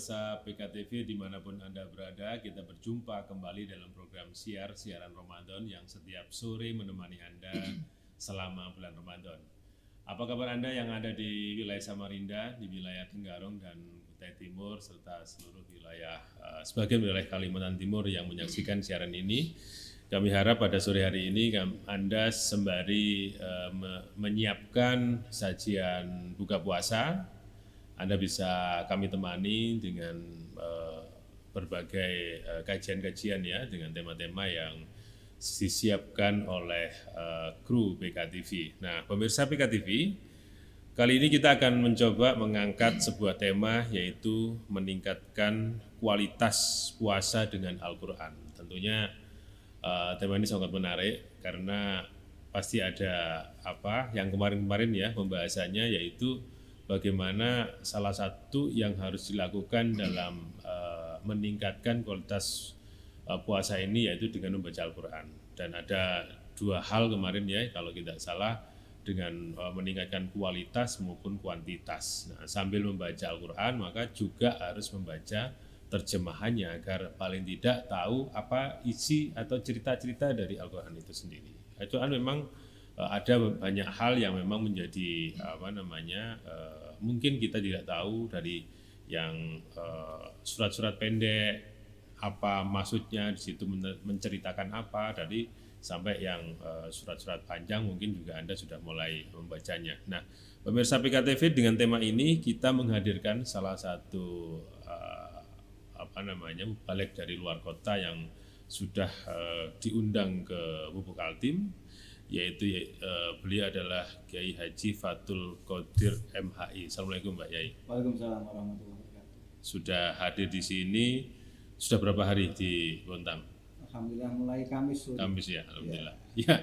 pemirsa PKTV dimanapun Anda berada, kita berjumpa kembali dalam program siaran Ramadan yang setiap sore menemani Anda selama bulan Ramadan. Apa kabar Anda yang ada di wilayah Samarinda, di wilayah Tenggarong dan Kutai Timur, serta seluruh wilayah, sebagian wilayah Kalimantan Timur yang menyaksikan siaran ini? Kami harap pada sore hari ini Anda sembari menyiapkan sajian buka puasa, Anda bisa kami temani dengan berbagai kajian-kajian ya, dengan tema-tema yang disiapkan oleh kru PKTV. Nah, pemirsa PKTV, kali ini kita akan mencoba mengangkat sebuah tema, yaitu meningkatkan kualitas puasa dengan Al-Quran. Tentunya tema ini sangat menarik karena pasti ada yang kemarin-kemarin ya pembahasannya, yaitu bagaimana salah satu yang harus dilakukan dalam meningkatkan kualitas puasa ini, yaitu dengan membaca Al-Quran. Dan ada dua hal kemarin ya, kalau tidak salah, dengan meningkatkan kualitas maupun kuantitas. Nah, sambil membaca Al-Quran, maka juga harus membaca terjemahannya agar paling tidak tahu apa isi atau cerita-cerita dari Al-Quran itu sendiri. Al-Quran memang ada banyak hal yang memang menjadi mungkin kita tidak tahu, dari yang surat-surat pendek apa maksudnya di situ menceritakan apa, dari sampai yang surat-surat panjang mungkin juga Anda sudah mulai membacanya. Nah, pemirsa PKTV, dengan tema ini kita menghadirkan salah satu balik dari luar kota yang sudah diundang ke Pupuk Kaltim, yaitu beliau adalah Kiai Haji Fathul Qodir MHI. Assalamualaikum Pak Yai. Waalaikumsalam warahmatullahi wabarakatuh. Sudah hadir di sini, sudah berapa hari di Bontang? Alhamdulillah mulai Kamis. Kamis ya, alhamdulillah. Ya,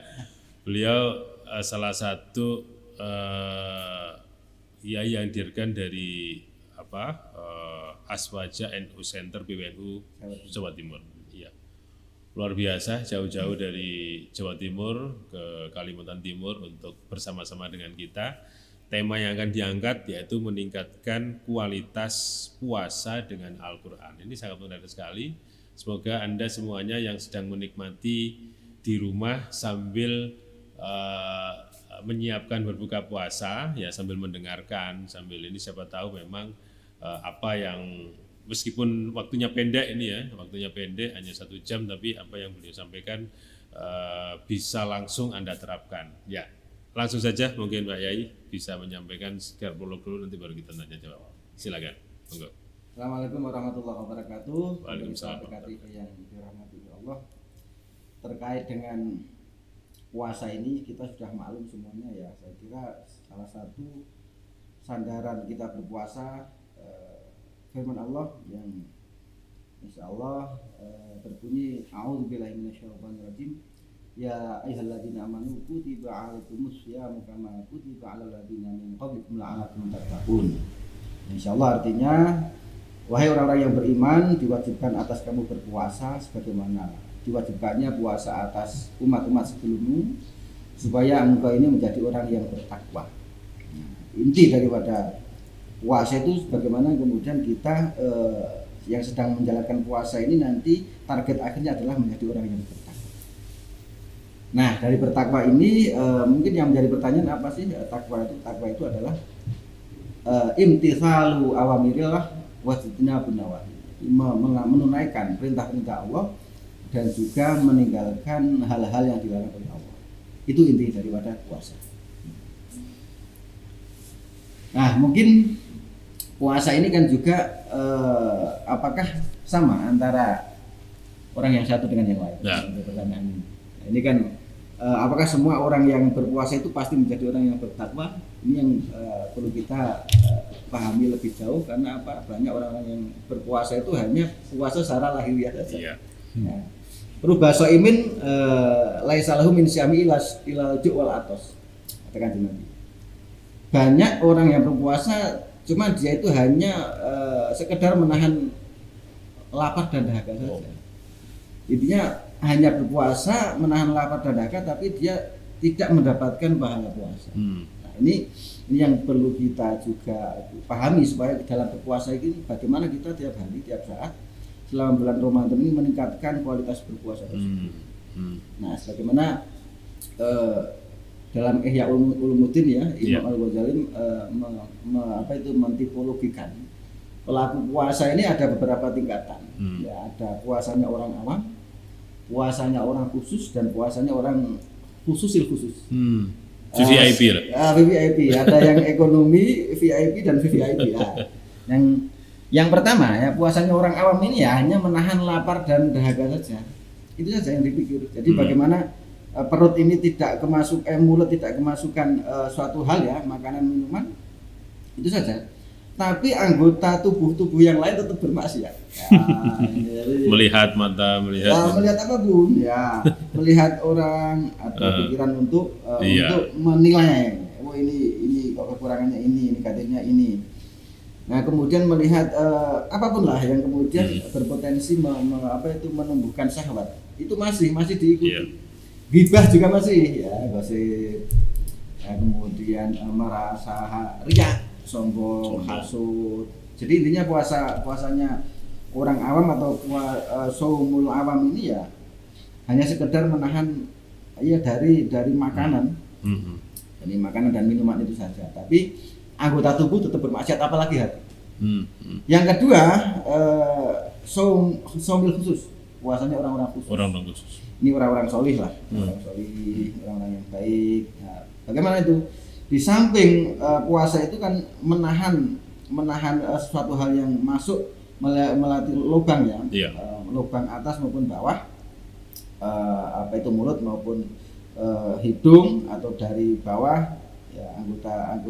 beliau salah satu Yai yang didirikan dari Aswaja NU Center PWNU Jawa Timur. Iya. Luar biasa, jauh-jauh dari Jawa Timur ke Kalimantan Timur untuk bersama-sama dengan kita. Tema yang akan diangkat yaitu meningkatkan kualitas puasa dengan Al-Quran. Ini sangat menarik sekali. Semoga Anda semuanya yang sedang menikmati di rumah sambil menyiapkan berbuka puasa, ya sambil mendengarkan, sambil ini siapa tahu memang apa yang meskipun waktunya pendek ini ya, waktunya pendek hanya 1 jam, tapi apa yang beliau sampaikan bisa langsung Anda terapkan. Ya, langsung saja mungkin Pak Yai bisa menyampaikan sekitar prolog dulu, nanti baru kita tanya jawab. Silakan. Monggo. Assalamualaikum warahmatullahi wabarakatuh. Waalaikumsalam. Yang dirahmati Allah. Terkait dengan puasa ini kita sudah maklum semuanya ya. Saya kira salah satu sandaran kita berpuasa firman Allah yang insya Allah berbunyi a'udzubillahi minasyaitonirrajim, ya ayyuhalladzina amanu kutiba 'alaikumus syamu kama kutiba 'alal ladzina min qablikum la'allakum tattaqun. Insyaallah artinya, wahai orang-orang yang beriman, diwajibkan atas kamu berpuasa sebagaimana diwajibkannya puasa atas umat-umat sebelummu, supaya engkau ini menjadi orang yang bertakwa. Inti daripada puasa itu bagaimana kemudian kita yang sedang menjalankan puasa ini nanti target akhirnya adalah menjadi orang yang bertakwa. Nah, dari bertakwa ini mungkin yang menjadi pertanyaan, apa sih takwa itu? Takwa itu adalah imtithalu awamirillah wa ijtinabun nawahi, menunaikan perintah-perintah Allah dan juga meninggalkan hal-hal yang dilarang oleh Allah. Itu inti daripada puasa. Nah, mungkin puasa ini kan juga apakah sama antara orang yang satu dengan yang lain? Ya. Pertanyaan ini. Ini kan apakah semua orang yang berpuasa itu pasti menjadi orang yang bertakwa? Ini yang perlu kita pahami lebih jauh, karena apa? Banyak orang-orang yang berpuasa itu hanya puasa secara lahiriah saja. Iya. Nah, rubba shaimin laisa lahu min syami ilal ju' wal atos. Katakan Nabi. Banyak orang yang berpuasa cuma dia itu hanya sekedar menahan lapar dan dahaga saja. Intinya hanya berpuasa menahan lapar dan dahaga, tapi dia tidak mendapatkan pahala puasa. Nah, Ini yang perlu kita juga pahami supaya dalam berpuasa ini bagaimana kita tiap hari, tiap saat selama bulan Ramadan ini meningkatkan kualitas berpuasa tersebut. Nah, sebagaimana dalam Ihya Ulumuddin ya, Imam Al-Ghazali mentipologikan pelaku puasa ini ada beberapa tingkatan. Ya, ada puasanya orang awam, puasanya orang khusus, dan puasanya orang khususil khusus. VVIP lah. VVIP, ada yang ekonomi, VIP dan VVIP. Ya. Yang pertama ya, puasanya orang awam ini ya hanya menahan lapar dan dahaga saja. Itu saja yang dipikir. Jadi bagaimana perut ini tidak mulut tidak kemasukan suatu hal ya, makanan, minuman, itu saja. Tapi anggota tubuh yang lain tetap bermaksiat. Melihat mata, melihat apapun ya, melihat orang atau pikiran untuk menilai, oh ini kok kekurangannya ini katanya ini. Nah, kemudian melihat apapun lah yang kemudian berpotensi menumbuhkan syahwat, itu masih diikuti. Ghibah juga masih ya, gosip. Ya, kemudian merasa riya, sombong, hasud. Jadi intinya puasanya orang awam atau shaumul awam ini ya hanya sekedar menahan dari makanan. Dari makanan dan minuman itu saja. Tapi anggota tubuh tetap bermaksiat, apalagi hati. Yang kedua, shaumil khusus, puasanya orang-orang khusus. Orang-orang khusus. Ini orang-orang solih lah, orang solih, orang-orang yang baik. Nah, bagaimana itu? Di samping puasa itu kan menahan suatu hal yang masuk melalui lubang ya, lubang atas maupun bawah, mulut maupun hidung, atau dari bawah ya anggota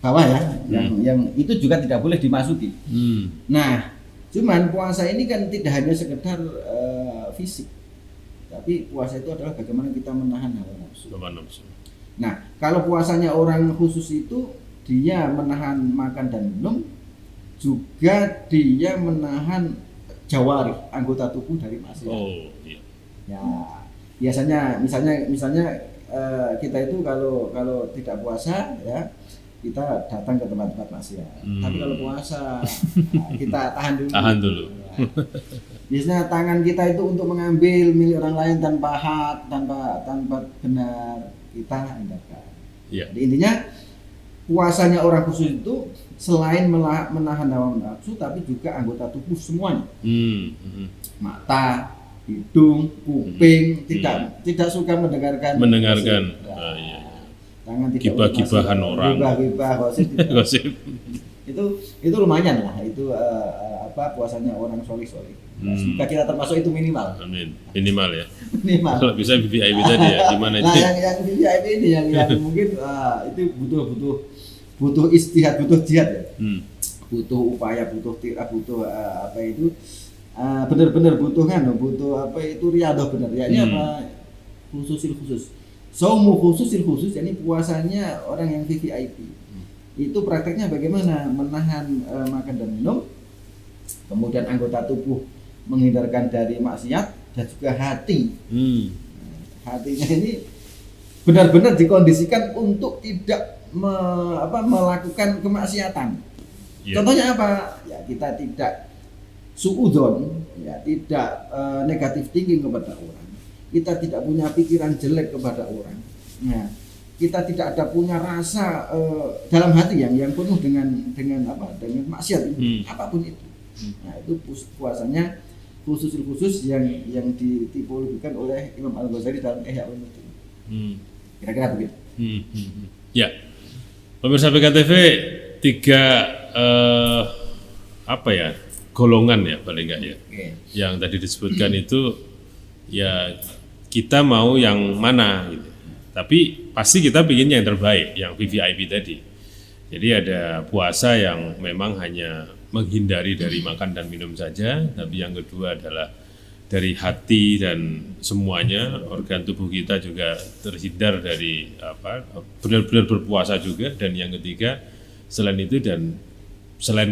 bawah ya, yang itu juga tidak boleh dimasuki. Nah, cuman puasa ini kan tidak hanya sekedar fisik, tapi puasa itu adalah bagaimana kita menahan hawa nafsu. Nah, kalau puasanya orang khusus itu dia menahan makan dan minum, juga dia menahan jawarih, anggota tubuh dari maksiat. Ya, biasanya misalnya kita itu kalau tidak puasa ya, kita datang ke tempat-tempat maksiat. Tapi kalau puasa kita tahan dulu. Ya. Biasanya tangan kita itu untuk mengambil milik orang lain tanpa hak, tanpa benar, kita hindarkan. Jadi intinya puasanya orang khusus itu selain menahan hawa nafsu, tapi juga anggota tubuh semuanya. Mata, hidung, kuping, tidak suka mendengarkan. Tangan tidak gibah-gibahan orang. Gosip. Itu lumayan lah, itu puasanya orang solih. Semoga kita termasuk itu minimal. Amin. Minimal ya. Minimal. Kalau bisa VVIP tadi ya, gimana itu? Nah, yang VVIP ini yang mungkin itu butuh istihad, butuh jihad ya. Butuh upaya, butuh benar-benar butuh riyadhah benar. Ya ini khusus. Saumu khususil khusus, ini puasanya orang yang VVIP. Itu prakteknya bagaimana? Menahan makan dan minum, kemudian anggota tubuh menghindarkan dari maksiat, dan juga hati. Hatinya ini benar-benar dikondisikan untuk tidak melakukan kemaksiatan. Contohnya apa? Ya, kita tidak suudzon, ya, tidak negatif thinking kepada orang. Kita tidak punya pikiran jelek kepada orang. Nah, kita tidak ada punya rasa dalam hati yang penuh dengan maksiat ini, apapun itu. Nah, itu puasanya khusus yang ditipologikan oleh Imam Al-Ghazali dalam Ihya Ulumuddin. Kira-kira begitu. Ya, pemirsa PKTV, 3 golongan ya paling enggak ya. Yang tadi disebutkan itu ya kita mau yang mana gitu. Tapi pasti kita bikin yang terbaik, yang VVIP tadi. Jadi ada puasa yang memang hanya menghindari dari makan dan minum saja, tapi yang kedua adalah dari hati dan semuanya, organ tubuh kita juga terhindar dari benar-benar berpuasa juga. Dan yang ketiga selain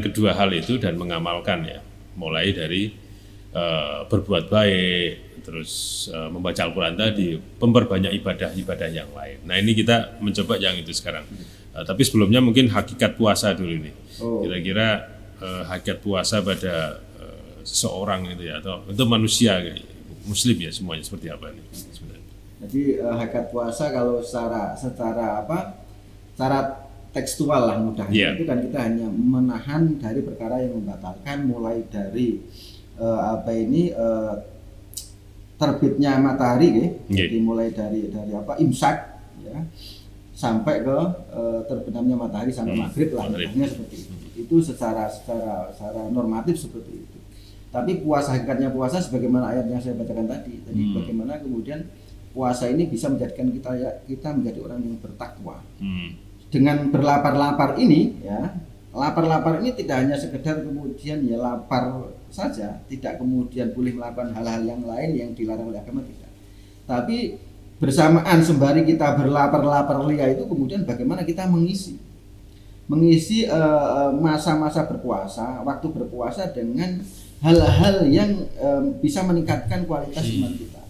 kedua hal itu dan mengamalkan ya, mulai dari berbuat baik, terus membaca Al-Quran tadi, memperbanyak ibadah-ibadah yang lain. Nah ini kita mencoba yang itu sekarang. Tapi sebelumnya mungkin hakikat puasa dulu nih. Kira-kira hakikat puasa pada seseorang itu ya, atau untuk manusia Muslim ya semuanya seperti apa nih sebenarnya? Jadi hakikat puasa kalau secara tekstual lah mudahnya, itu kan kita hanya menahan dari perkara yang membatalkan, mulai dari terbitnya matahari, jadi mulai dari imsak ya, sampai ke terbenamnya matahari sampai maghrib lah, mudahnya seperti itu. Itu secara normatif seperti itu. Tapi hakikatnya puasa sebagaimana ayat yang saya bacakan tadi, bagaimana kemudian puasa ini bisa menjadikan kita menjadi orang yang bertakwa. Dengan berlapar-lapar ini ya, lapar-lapar ini tidak hanya sekedar kemudian ya lapar saja, tidak kemudian boleh melakukan hal-hal yang lain yang dilarang oleh agama, tidak. Tapi bersamaan sembari kita berlapar-lapar lia itu kemudian bagaimana kita mengisi masa-masa berpuasa, waktu berpuasa dengan hal-hal yang bisa meningkatkan kualitas iman kita.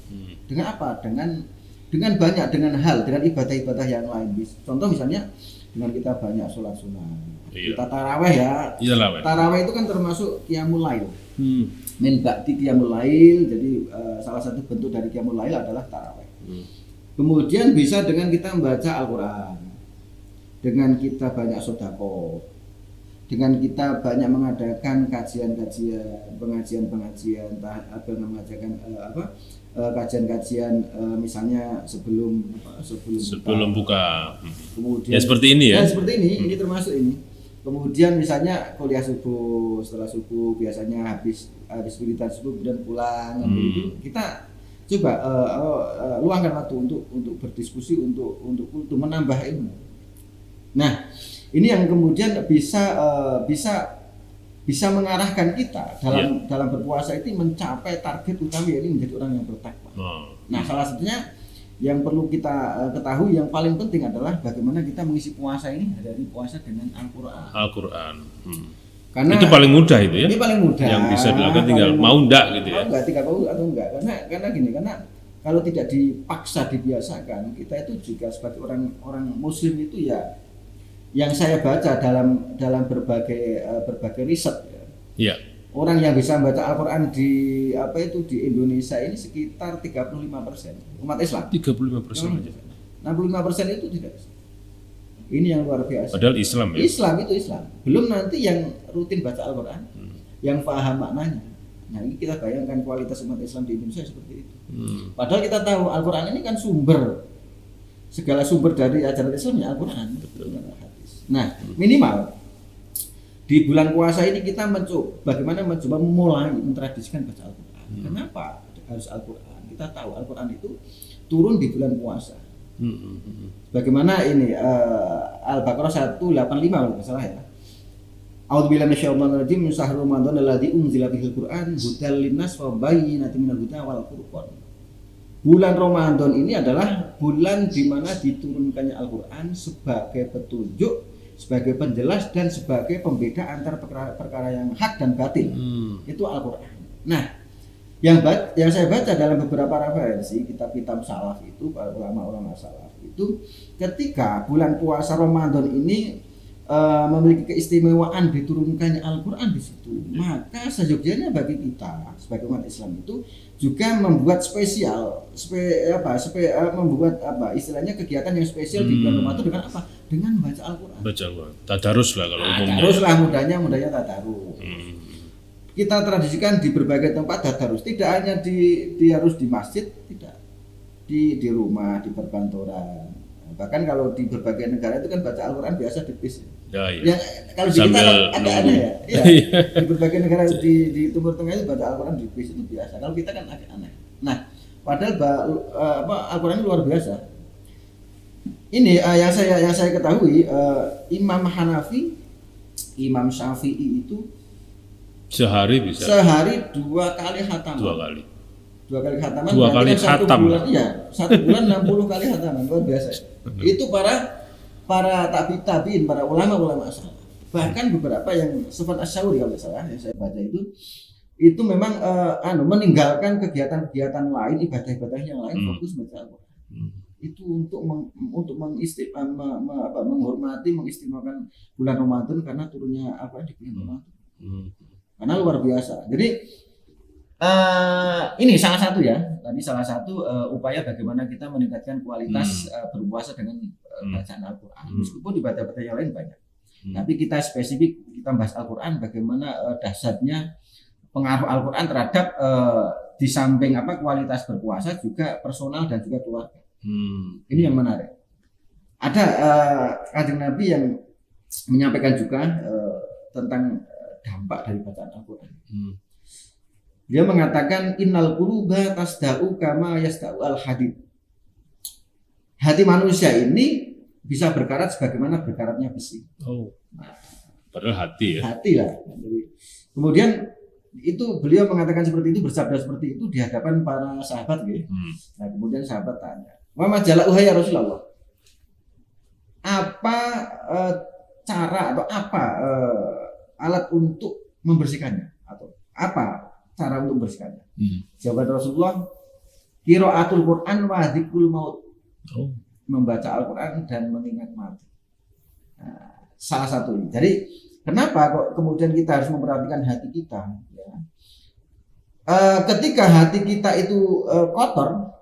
Dengan apa? Dengan banyak, dengan ibadah-ibadah yang lain. Contoh misalnya dengan kita banyak sholat sunnah, kita taraweh ya. Taraweh itu kan termasuk qiyamul lail. Min ba'di qiyamul lail. Jadi salah satu bentuk dari qiyamul lail adalah taraweh. Kemudian bisa dengan kita membaca Al-Quran, dengan kita banyak sedekah, dengan kita banyak mengadakan kajian-kajian, pengajian-pengajian, kajian-kajian misalnya sebelum buka. Kemudian ya seperti ini ya. Seperti ini termasuk ini. Kemudian misalnya kuliah subuh, setelah subuh biasanya habis wiridan subuh kemudian pulang, itu kita coba luangkan waktu untuk berdiskusi, untuk menambah ilmu. Nah, ini yang kemudian bisa mengarahkan kita dalam berpuasa itu mencapai target utama, yaitu menjadi orang yang bertakwa. Nah, salah satunya yang perlu kita ketahui yang paling penting adalah bagaimana kita mengisi puasa ini dari puasa dengan Al-Quran. Karena itu paling mudah itu ya. Ini paling mudah. Yang bisa dilakukan tinggal mau enggak gitu ya. Mau atau enggak. Karena kalau tidak dipaksa, dibiasakan, kita itu juga sebagai orang Muslim itu ya, yang saya baca dalam berbagai riset ya. Orang yang bisa membaca Al-Quran di Indonesia ini sekitar 35% umat Islam. 35% aja. 65% itu tidak bisa. Ini yang luar biasa. Padahal Islam ya. Islam. Belum nanti yang rutin baca Al-Quran, yang paham maknanya. Nah, ini kita bayangkan kualitas umat Islam di Indonesia seperti itu. Padahal kita tahu Al-Quran ini kan segala sumber dari ajaran Islam ya Al-Quran. Nah, minimal di bulan puasa ini kita bagaimana mencoba memulai mentradisikan baca Al-Quran. Kenapa harus Al-Quran? Kita tahu Al-Quran itu turun di bulan puasa. Bagaimana ini Al-Baqarah 185 kalau tidak salah ya. A'udzubillahi minasyaitonir rajim. Syahrul Ramadan alladzi unzila fihil Qur'an hudal linnas wa bayyinatin minal huda wal furqan. Bulan Ramadan ini adalah bulan di mana diturunkannya Al-Quran sebagai petunjuk, sebagai penjelas dan sebagai pembeda antara perkara yang hak dan batil. Itu Al-Quran. Nah, yang saya baca dalam beberapa referensi kitab-kitab salaf itu, para ulama-ulama salaf itu, ketika bulan puasa Ramadan ini memiliki keistimewaan diturunkannya Al-Quran di situ, maka seyogyanya bagi kita sebagai umat Islam itu juga membuat membuat istilahnya kegiatan yang spesial di bulan Ramadan dengan apa? Dengan baca Al-Quran. Baca Al-Quran. Tadarus lah kalau umumnya. Tadarus lah mudahnya tadarus. Kita tradisikan di berbagai tempat tadarus. Tidak hanya harus di masjid, tidak. Di rumah, di perkantoran. Bahkan kalau di berbagai negara itu kan baca Al-Quran biasa di bis. Yang kalau di kita agak aneh ya. Di berbagai negara di Timur Tengah itu baca Al-Quran di bis itu biasa. Kalau kita kan agak aneh. Nah, padahal Al-Quran luar biasa. Ini yang saya ketahui, Imam Hanafi, Imam Syafi'i itu sehari 2 kali khataman. 2 kali. 2 kali khataman. 2 kali khatam. Satu bulan 60 kali khataman, luar biasa. Itu para tabi'in, para ulama-ulama salaf. Bahkan beberapa yang Sufyan Ats-Tsauri kalau salah yang saya baca itu itu memang meninggalkan kegiatan-kegiatan lain, ibadah-ibadah yang lain, fokus baca Al-Quran. Itu untuk menghormati, mengistimewakan bulan Ramadan karena turunnya di bulan Ramadan. Karena luar biasa. Jadi ini salah satu ya. Tadi salah satu upaya bagaimana kita meningkatkan kualitas berpuasa dengan bacaan Al-Quran. Meskipun ibadah-ibadah yang lain banyak. Tapi kita spesifik kita bahas Al-Quran bagaimana dahsyatnya pengaruh Al-Quran terhadap di samping kualitas berpuasa juga personal dan juga keluarga. Ini yang menarik. Ada Kanjeng Nabi yang menyampaikan juga tentang dampak dari bacaan Al-Quran. Dia mengatakan innal quluba tasda'u kama yasda'u al-hadid. Hati manusia ini bisa berkarat sebagaimana berkaratnya besi. Padahal hati ya. Hati lah. Jadi, kemudian itu beliau mengatakan seperti itu, bersabda seperti itu di hadapan para sahabat gitu. Nah, kemudian sahabat tanya, "Wa majala'uha ya Rasulullah?" Apa cara atau apa alat untuk membersihkannya atau apa cara untuk membersihkannya? Jawaban Rasulullah, qiraatul Quran wa dzikrul maut. Membaca Al-Quran dan mengingat mati. Nah, salah satu ini. Jadi kenapa kok kemudian kita harus memperhatikan hati kita? Ya. Ketika hati kita itu kotor,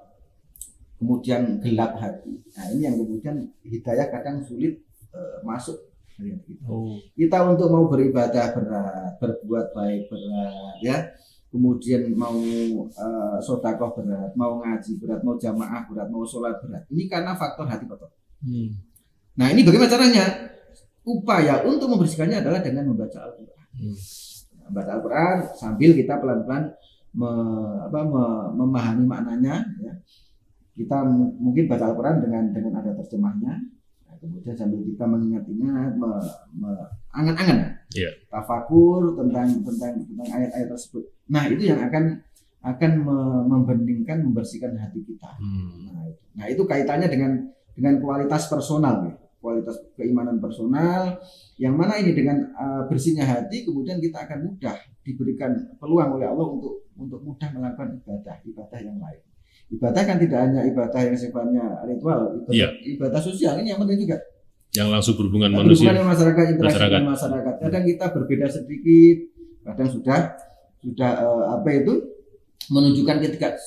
kemudian gelap hati. Nah, ini yang kemudian hidayah kadang sulit masuk. Kita untuk mau beribadah berat, berbuat baik berat, ya. Kemudian mau sedekah berat, mau ngaji berat, mau jamaah berat, mau sholat berat. Ini karena faktor hati kotor. Nah, ini bagaimana caranya? Upaya untuk membersihkannya adalah dengan membaca Al-Quran. Membaca Al-Quran sambil kita pelan-pelan memahami maknanya. Ya. Kita mungkin baca Al-Quran dengan ada terjemahnya. Nah, kemudian sambil kita mengingat-ingat, angan-angan, tafakur tentang ayat-ayat tersebut. Nah, itu yang akan membeningkan, membersihkan hati kita. Nah, itu kaitannya dengan kualitas personal, ya. Kualitas keimanan personal, yang mana ini dengan bersihnya hati, kemudian kita akan mudah diberikan peluang oleh Allah untuk mudah melakukan ibadah yang lain. Ibadah kan tidak hanya ibadah yang sifatnya ritual, ibadah sosial ini yang penting juga. Yang langsung berhubungan manusia. Berhubungan masyarakat, interaksi dengan masyarakat. Kadang kita berbeda sedikit, kadang sudah menunjukkan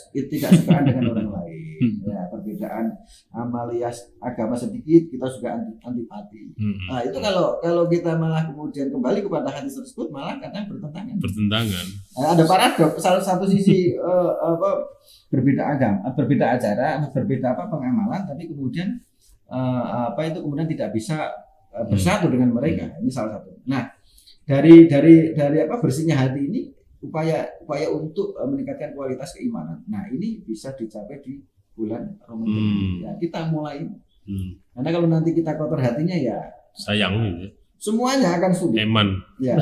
ketidaksukaan dengan orang lain. Ya, perbedaan amalia agama sedikit, kita juga antipati. Nah, itu kalau kita malah kemudian kembali kepada hadis tersebut, malah kadang bertentangan. Ada paradok. Salah satu sisi berbeda agama, berbeda ajaran, berbeda pengamalan, tapi kemudian kemudian tidak bisa bersatu dengan mereka. Ini salah satu. Nah, dari bersihnya hati ini upaya untuk meningkatkan kualitas keimanan. Nah, ini bisa dicapai di bulan Ramadan. Ya, kita mulai. Karena kalau nanti kita kotor hatinya, ya sayang gitu. Semuanya akan sulit. Eman. Ya.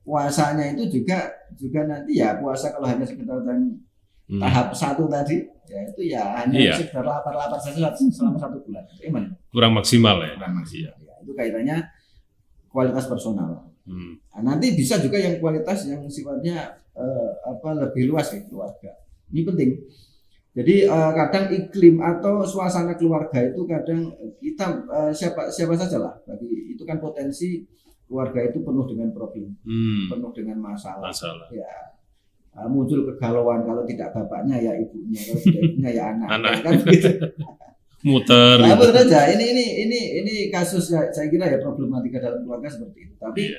Puasanya itu juga nanti ya puasa kalau hanya sekitar tahap 1 tadi, ya itu ya hanya sekitar lapar saja selama 1 bulan. Eman. Kurang maksimal ya. Ya, itu kaitannya kualitas personal. Nah, nanti bisa juga yang kualitas yang sifatnya lebih luas ya, keluarga. Ini penting. Jadi kadang iklim atau suasana keluarga itu kadang kita siapa saja lah. Bagi itu kan potensi keluarga itu penuh dengan problem, penuh dengan masalah. Ya, muncul kegalauan, kalau tidak bapaknya ya ibunya, kalau tidak ibunya ya anak. Kan begitu. Muter. Nah, betul aja. Ini kasus ya, saya kira ya problematika dalam keluarga seperti itu. Tapi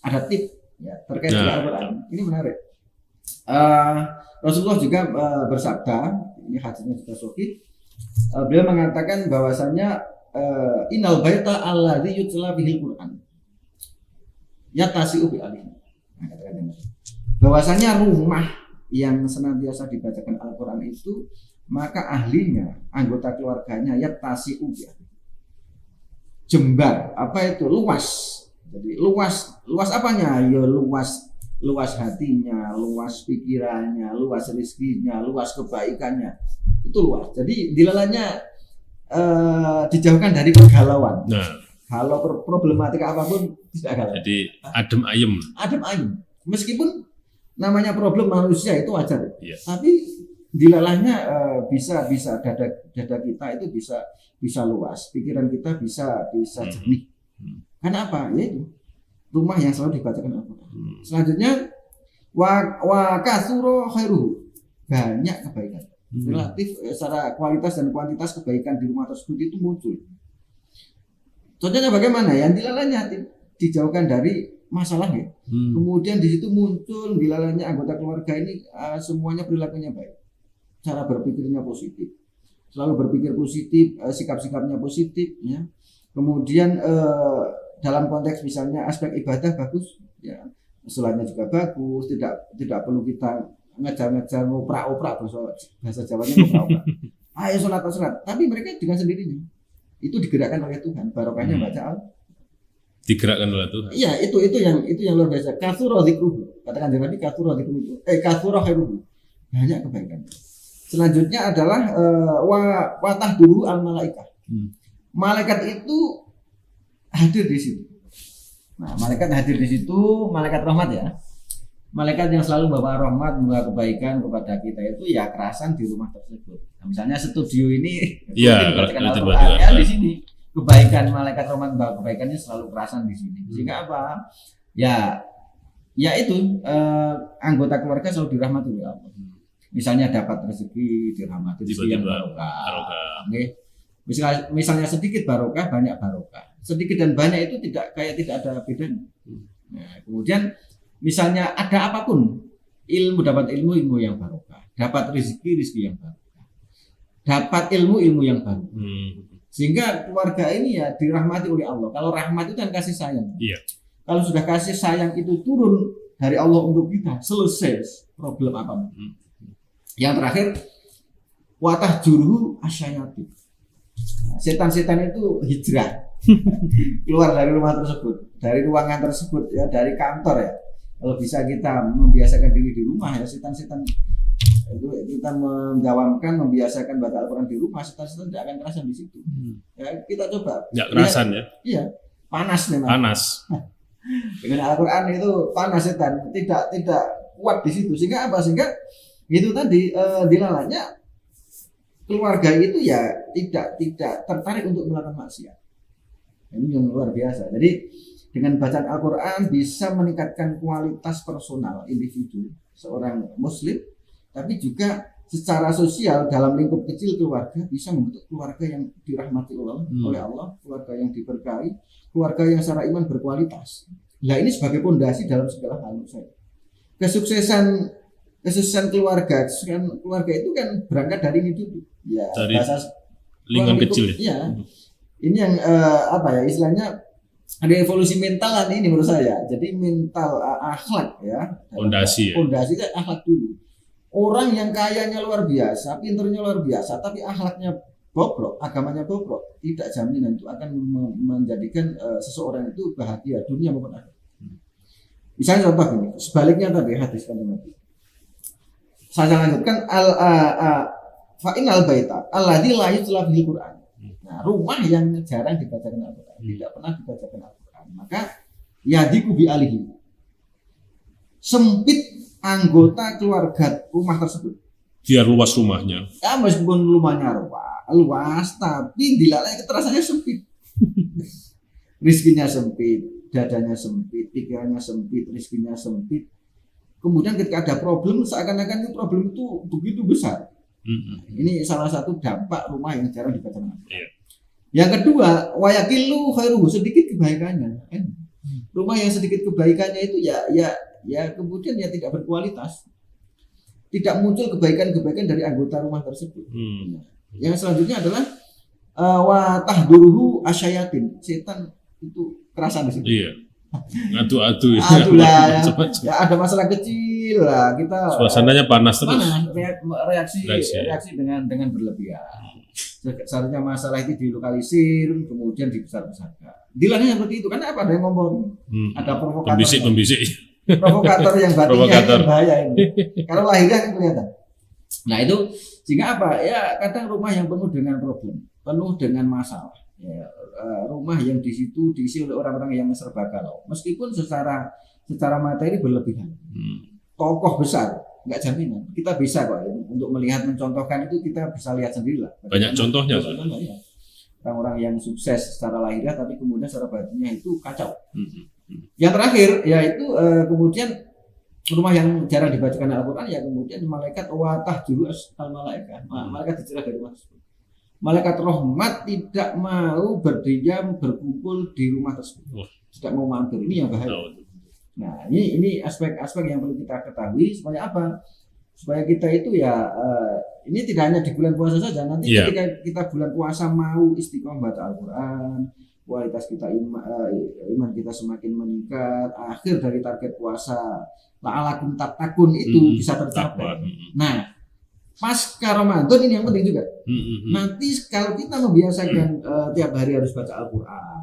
ada tip ya terkait dengan Al-Quran. Ini menarik. Rasulullah juga bersabda, ini hadisnya juga sahih. Beliau mengatakan bahwasanya innal baita alladzi yutla bihil Quran yatasi'u bi alihi. Bahwasanya rumah yang senantiasa dibacakan Al-Quran itu, maka ahlinya, anggota keluarganya yatasi'u bi alihi. Jembar, apa itu? Luas. Jadi luas apanya? Ya luas hatinya, luas pikirannya, luas rezekinya, luas kebaikannya. Itu luas. Jadi dilalanya dijauhkan dari kegalauan. Kalau problematika apapun tidak galau. Jadi adem ayem. Meskipun namanya problem manusia itu wajar. Iya. Tapi dilalahnya bisa dada kita itu bisa luas, pikiran kita bisa jernih. Karena apa? Ya itu rumah yang selalu dibacakan Al-Quran. Selanjutnya wa kasuro khairuhu, banyak kebaikan. Relatif secara kualitas dan kuantitas kebaikan di rumah tersebut itu muncul. Contohnya bagaimana? Yang dilalahnya dijauhkan dari masalah ya. Kemudian di situ muncul dilalahnya anggota keluarga ini semuanya perilakunya baik, cara berpikirnya positif, selalu berpikir positif, sikap-sikapnya positif ya. Kemudian dalam konteks misalnya aspek ibadah bagus ya, sholatnya juga bagus, tidak perlu kita ngejar-ngejar ngoprak-oprak, bahasa Jawanya ngoprak-oprak. Ayo sholat, tapi mereka dengan sendirinya itu digerakkan oleh Tuhan, barokahnya baca digerakkan oleh Tuhan. Iya, itu yang luar biasa. Katsura dzikruhu. Katakan Nabi katsura dzikruhu. Katsura khairuhu. Banyak kebaikan. Selanjutnya adalah wa tahduru al malaikah. Malaikat itu hadir di situ. Nah, malaikat hadir di situ, malaikat rahmat ya. Malaikat yang selalu membawa rahmat, membawa kebaikan kepada kita itu ya kerasan di rumah tersebut. Nah, misalnya studio ini, ya, di sini. Kebaikan malaikat rahmat bahwa kebaikannya selalu kerasan di sini. Sehingga apa? Ya itu anggota keluarga selalu dirahmati oleh Allah. Misalnya dapat rezeki dirahmati, rezeki yang barokah. Misalnya sedikit barokah, banyak barokah. Sedikit dan banyak itu tidak ada bedanya. Nah, kemudian misalnya ada apapun, dapat ilmu yang barokah, dapat rezeki yang barokah, dapat ilmu yang baru. Sehingga keluarga ini ya dirahmati oleh Allah. Kalau rahmat itu kan kasih sayang. Iya. Kalau sudah kasih sayang itu turun dari Allah untuk kita, selesai problem apapun. Yang terakhir, watah juruhu asyayati. Setan-setan itu hijrah keluar dari rumah tersebut, dari ruangan tersebut ya, dari kantor ya. Kalau bisa kita membiasakan diri di rumah ya, setan-setan itu kita menggawamkan, membiasakan baca Al-Quran di rumah, setan-setan tidak akan kerasan di situ. Ya, kita coba. Tidak kerasan ya? Iya, panas memang. Panas. Dengan Al-Quran itu panas setan, tidak kuat di situ. Sehingga apa? Sehingga itu tadi dilalahnya keluarga itu ya tidak tertarik untuk melakukan maksiat. Ini yang luar biasa. Jadi dengan bacaan Al-Quran bisa meningkatkan kualitas personal individu seorang Muslim. Tapi juga secara sosial dalam lingkup kecil keluarga bisa membentuk keluarga yang dirahmati oleh Allah, keluarga yang diberkahi, keluarga yang secara iman berkualitas. Nah ini sebagai pondasi dalam segala hal menurut saya. Kesuksesan keluarga itu kan berangkat dari ini dulu. Ya, dari lingkungan kecil. Ya. Ini yang istilahnya ada evolusi mental lah ini menurut saya. Jadi mental akhlak ya. Pondasi itu akhlak dulu. Orang yang kayanya luar biasa, pinternya luar biasa, tapi akhlaknya bobrok, agamanya bobrok, tidak jaminan itu akan menjadikan seseorang itu bahagia dunia maupun akhirat. Misalnya contoh ini, sebaliknya tadi hadis kan Nabi. Saya lanjutkan fa innal baita alladzi la yutla fil Qur'an. Nah, rumah yang jarang dibacakan Al-Qur'an, tidak pernah dibacakan Al-Qur'an, maka yadiku bi alihi. Sempit anggota keluarga rumah tersebut. Biar luas rumahnya. Ya meskipun rumahnya luas, tapi dilalai keterasannya sempit. Rizkinya sempit, dadanya sempit, pikirannya sempit, rizkinya sempit. Kemudian ketika ada problem, seakan-akan itu problem itu begitu besar. Ini salah satu dampak rumah yang jarang dibaca. Yang kedua, wayakilu khairuhu, sedikit kebaikannya. Rumah yang sedikit kebaikannya itu ya kemudian ya tidak berkualitas, tidak muncul kebaikan-kebaikan dari anggota rumah tersebut. Yang selanjutnya adalah wa tahduruhu asyayatin, setan itu kerasan di situ. Iya. Adu-adu ya. Ya ada masalah kecil lah kita. Suasananya panas terus. Reaksi dengan berlebihan. Seharusnya masalah itu dilokalisir, kemudian dibesar-besarkan. Dilarang seperti itu karena apa? Ada yang ngomong, ada provokator. Pembisik. Provokator yang batinnya itu bahaya ini. Kalau lahirnya kan kelihatan. Nah itu sehingga apa? Ya kadang rumah yang penuh dengan problem, penuh dengan masalah. Ya, rumah yang di situ diisi oleh orang-orang yang serba galau. Meskipun secara materi berlebihan. tokoh besar, nggak jaminan. Kita bisa kok untuk melihat mencontohkan itu, kita bisa lihat sendiri lah. Banyak contohnya. Ya. Orang-orang yang sukses secara lahiriah tapi kemudian secara batinnya itu kacau. Yang terakhir yaitu kemudian rumah yang jarang dibacakan Al-Quran, ya kemudian malaikat watah juru al-malaikat, malaikat dicerah dari rumah tersebut. Malaikat rahmat tidak mau berdiam berkumpul di rumah tersebut, tidak mau mampir. Ini yang bahaya. Nah ini aspek-aspek yang perlu kita ketahui supaya apa? Supaya kita itu ya ini tidak hanya di bulan puasa saja. Nanti ketika kita bulan puasa mau istiqomah baca Al-Quran, kualitas kita iman kita semakin meningkat, akhir dari target puasa la'alakum tattaqun itu bisa tercapai. Nah pasca Ramadan ini yang penting juga. Nanti kalau kita membiasakan tiap hari harus baca Al-Quran,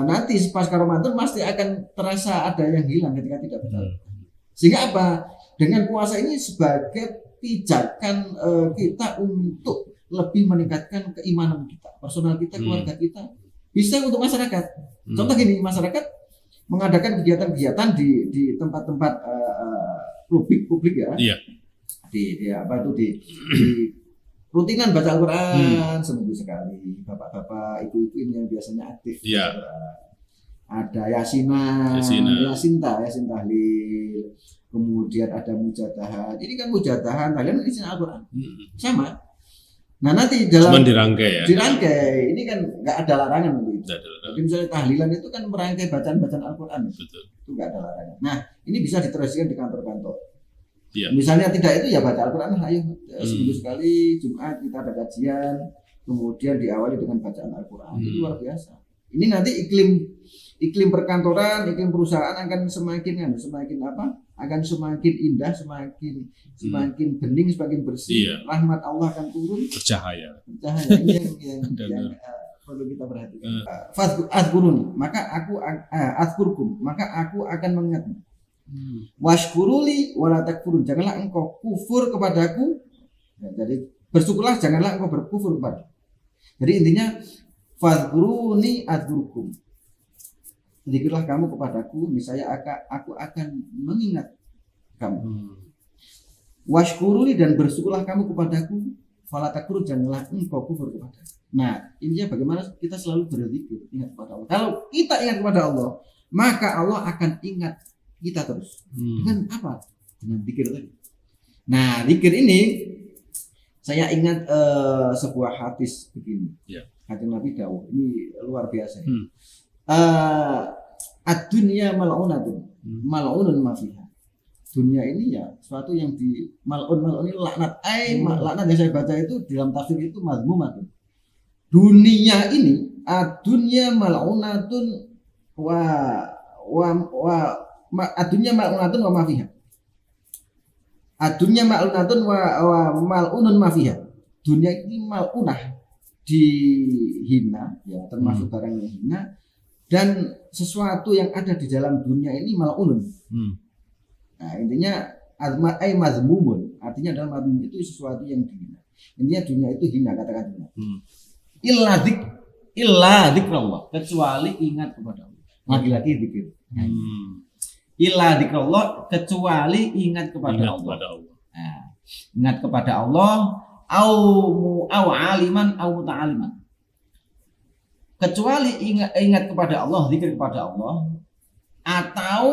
nanti pasca Ramadan pasti akan terasa ada yang hilang ketika tidak baca Al-Quran. Sehingga apa? Dengan puasa ini sebagai pijakan kita untuk lebih meningkatkan keimanan kita, personal kita, keluarga kita, bisa untuk masyarakat. Contoh gini, masyarakat mengadakan kegiatan-kegiatan di tempat-tempat publik ya. Iya. Di rutinan baca Al-Quran seminggu sekali. Bapak-bapak, ibu-ibu ini yang biasanya aktif. Iya. Ada Yasin tahlil, kemudian ada mujadahan. Ini kan mujadahan, kalian isi Al-Quran. Sama. Nah nanti dalam dirangkai. Ini kan nggak ada larangan gitu. Jadi misalnya tahlilan itu kan merangkai bacaan-bacaan Al-Quran. Betul. Itu nggak ada larangan. Nah ini bisa diteruskan di kantor-kantor. Ya. Misalnya tidak itu ya baca Al-Quran, ayo seminggu sekali Jumat kita ada kajian, kemudian diawali dengan bacaan Al-Quran. Itu luar biasa. Ini nanti iklim perkantoran, iklim perusahaan akan semakin akan semakin indah, semakin bening, semakin bersih. Iya. Rahmat Allah akan turun. Bercahaya. Ini yang perlu kita perhatikan. Fadhkuruni, maka aku azkurkum, maka aku akan mengingatmu. Washkuruli wala takfurun, janganlah engkau kufur kepadaku. Ya, jadi bersyukurlah, janganlah engkau berkufur kepadaku. Jadi intinya fadhkuruni azkurkum. Zikirlah kamu kepadaku, niscaya aku akan mengingat kamu. Washkuruli, dan bersyukurlah kamu kepadaku, fala takfurun, janganlah engkau kufur kepadaku. Nah, intinya bagaimana kita selalu berzikir, ingat kepada Allah. Kalau kita ingat kepada Allah, maka Allah akan ingat kita terus. Dengan apa? Dengan zikir tadi. Nah, zikir ini saya ingat sebuah hadis begini. Hadis Nabi Dawud ini luar biasa. Ad-dunya mal'unatun, mal'unun ma fiha. Dunia ini ya suatu yang di mal'un ini laknat. Laknat yang saya baca itu dalam tafsir itu mazmumatun. Dunia ini ad-dunya mal'unatun ad-dunya mal'unatun wa ma fiha. Ad-dunya mal'unatun wa mal'unun ma fiha. Dunia ini mal'unah, dihina ya, termasuk barang yang hina, dan sesuatu yang ada di dalam dunia ini mal'unun. Nah, intinya mazmumun, artinya dalam mazmum itu sesuatu yang dihina. Intinya dunia itu hina, katakan hina. Illa dzikrullah, kecuali ingat kepada Allah. Lagi-lagi zikir. Illa dzikrullah, kecuali ingat kepada Allah. Nah, ingat kepada Allah au aliman au muta'aliman. Kecuali ingat kepada Allah, zikir kepada Allah, atau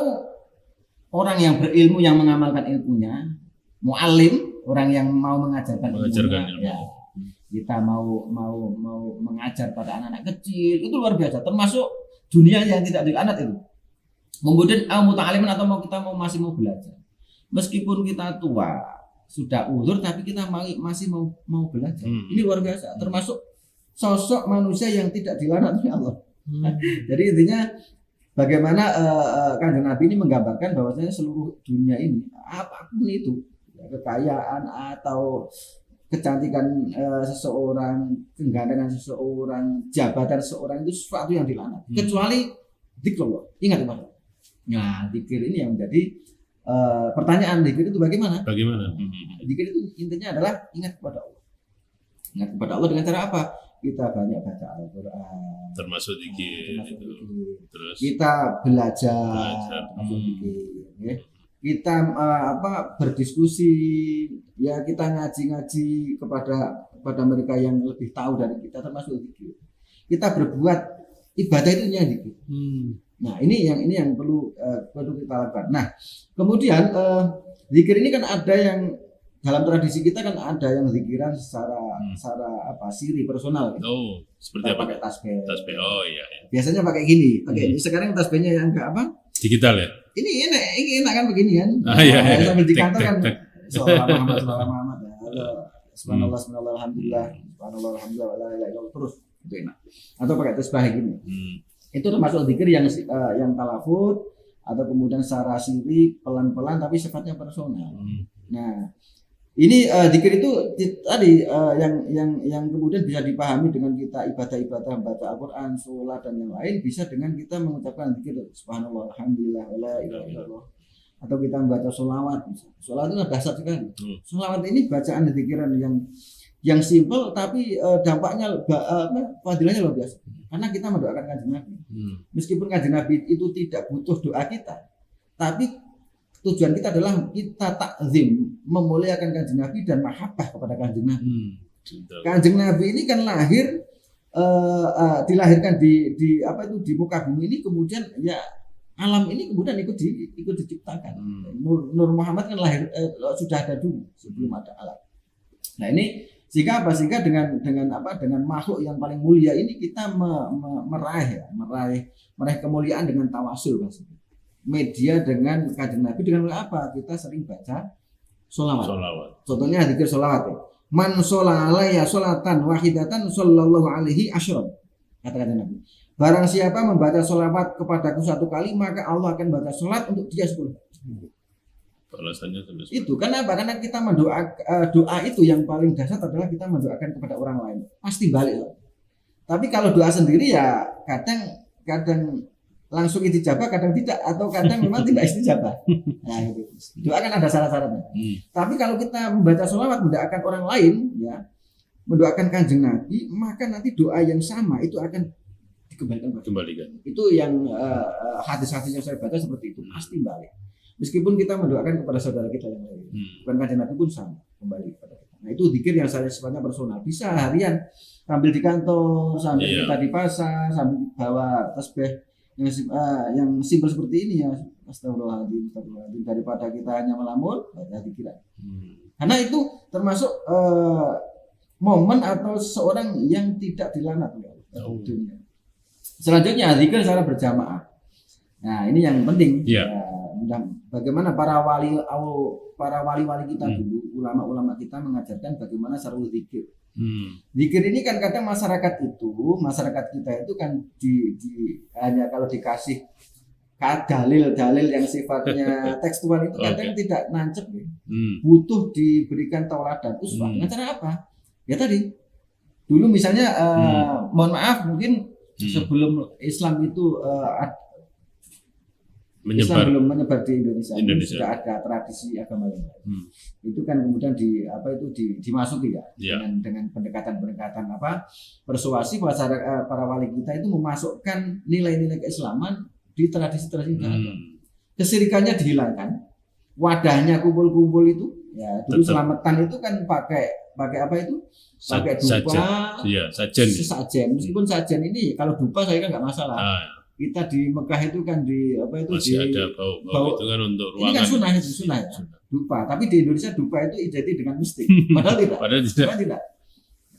orang yang berilmu yang mengamalkan ilmunya, muallim, orang yang mau mengajarkan ilmunya. Ya, kita mau mengajar pada anak-anak kecil, itu luar biasa. Termasuk dunia yang tidak dilaknat itu. Kemudian muta'aliman, atau kita masih mau belajar. Meskipun kita tua, sudah uzur, tapi kita masih mau belajar. Ini luar biasa. Termasuk sosok manusia yang tidak dilaknat oleh Allah. Jadi intinya bagaimana Kanjeng Nabi ini menggambarkan bahwasanya seluruh dunia ini, apapun itu, kekayaan atau kecantikan seseorang, kegantengan seseorang, jabatan seseorang, itu sesuatu yang dilaknat. Kecuali zikrullah, ingat kepada Allah. Nah, zikir ini yang menjadi pertanyaan. Zikir itu bagaimana? Zikir itu intinya adalah ingat kepada Allah. Ingat kepada Allah dengan cara apa? Kita banyak baca Al-Quran, termasuk zikir. Terus kita belajar. Zikir, ya. kita berdiskusi, ya kita ngaji-ngaji kepada mereka yang lebih tahu dari kita, termasuk zikir. Kita berbuat ibadah itu zikir. Nah, ini yang perlu kita lakukan. Nah, kemudian zikir ini kan ada yang dalam tradisi kita kan ada yang zikiran secara siri personal. Oh, seperti apa? Pakai tasbih. Tasbih. Oh iya. Biasanya pakai gini. Sekarang tasbihnya yang enggak digital ya? Ini enak kan begini kan? Iya. Sambil di kantor kan Shallallahu Muhammad ya. Subhanallah, subhanallah, alhamdulillah, subhanallah, alhamdulillah, la ilaha illallah, terus itu enak. Atau pakai tasbih gini. Itu termasuk zikir yang talafut atau kemudian secara siri pelan-pelan tapi sifatnya personal. Nah, ini zikir itu tadi yang kemudian bisa dipahami dengan kita ibadah-ibadah baca Al-Qur'an, sholat dan yang lain, bisa dengan kita mengucapkan zikir subhanallah, alhamdulillah, la ilaha illallah. Atau kita membaca sholawat. Sholawat itu dahsyat sekali. Sholawat ini bacaan zikiran yang simpel tapi dampaknya fadilahnya luar biasa. Karena kita mendoakan kanjeng Nabi. Meskipun kanjeng Nabi itu tidak butuh doa kita, tapi tujuan kita adalah kita takzim, memuliakan kanjeng Nabi dan mahabbah kepada kanjeng Nabi. Kanjeng Nabi ini kan dilahirkan di muka bumi ini, kemudian ya alam ini kemudian ikut diciptakan. Nur Muhammad kan lahir sudah ada dulu sebelum ada alam. Nah, ini sehingga dengan makhluk yang paling mulia ini kita meraih kemuliaan dengan tawasul, media dengan kanjeng Nabi dengan apa? Kita sering baca sholawat. Contohnya zikir sholawat. Man sholla alayya sholatan wahidatan sallallahu alaihi asyram. Kata kanjeng Nabi. Barang siapa membaca sholawat kepadaku satu kali, maka Allah akan baca sholat untuk dia 10. Alasannya itu kenapa? Karena kita doa itu yang paling dasar adalah kita mendoakan kepada orang lain, pasti balik. Tapi kalau doa sendiri ya kadang langsung istijabah, kadang tidak, atau kadang memang tidak istijabah. Nah, gitu. Doa kan ada syarat-syaratnya. Tapi kalau kita membaca sholawat mendoakan orang lain, ya mendoakan kanjeng Nabi, maka nanti doa yang sama itu akan dikembalikan. Itu yang hadis-hadis yang saya baca seperti itu, pasti balik. Meskipun kita mendoakan kepada saudara kita yang lain, bukan kanjeng Nabi pun sama kembali kepada kita. Nah, itu zikir yang saya sifatnya personal, bisa harian sambil di kantor, sambil kita di pasar, sambil bawa tasbih yang simpel seperti ini ya. Astagfirullahaladzim, daripada kita hanya melamun baca zikiran. Karena itu termasuk momen atau seseorang yang tidak dilaknat oleh dunia. Selanjutnya zikir secara berjamaah. Nah, ini yang penting. Bagaimana para wali kita dulu, ulama-ulama kita mengajarkan bagaimana cara zikir. Zikir ini kan kadang masyarakat kita itu kan hanya kalau dikasih dalil yang sifatnya tekstual itu kadang tidak nancep ya. Butuh diberikan tauladan uswah. Dengan cara apa? Ya tadi dulu misalnya mohon maaf mungkin sebelum Islam itu Islam belum menyebar di Indonesia. Sudah ada tradisi agama yang lain. Itu kan kemudian dimasuki ya. Dengan pendekatan persuasi para wali kita itu memasukkan nilai-nilai keislaman di tradisi-tradisi agama. Kesirikannya dihilangkan. Wadahnya kumpul-kumpul itu ya dulu selamatan itu kan pakai apa itu? Pakai dupa. Sajen. Meskipun sajen ini kalau dupa saya kan enggak masalah. Kita di Mekah itu kan masih ada bau itu kan untuk ruangan. Ini kan sunnah ya. Dupa, tapi di Indonesia dupa itu identik dengan mistik. Padahal tidak.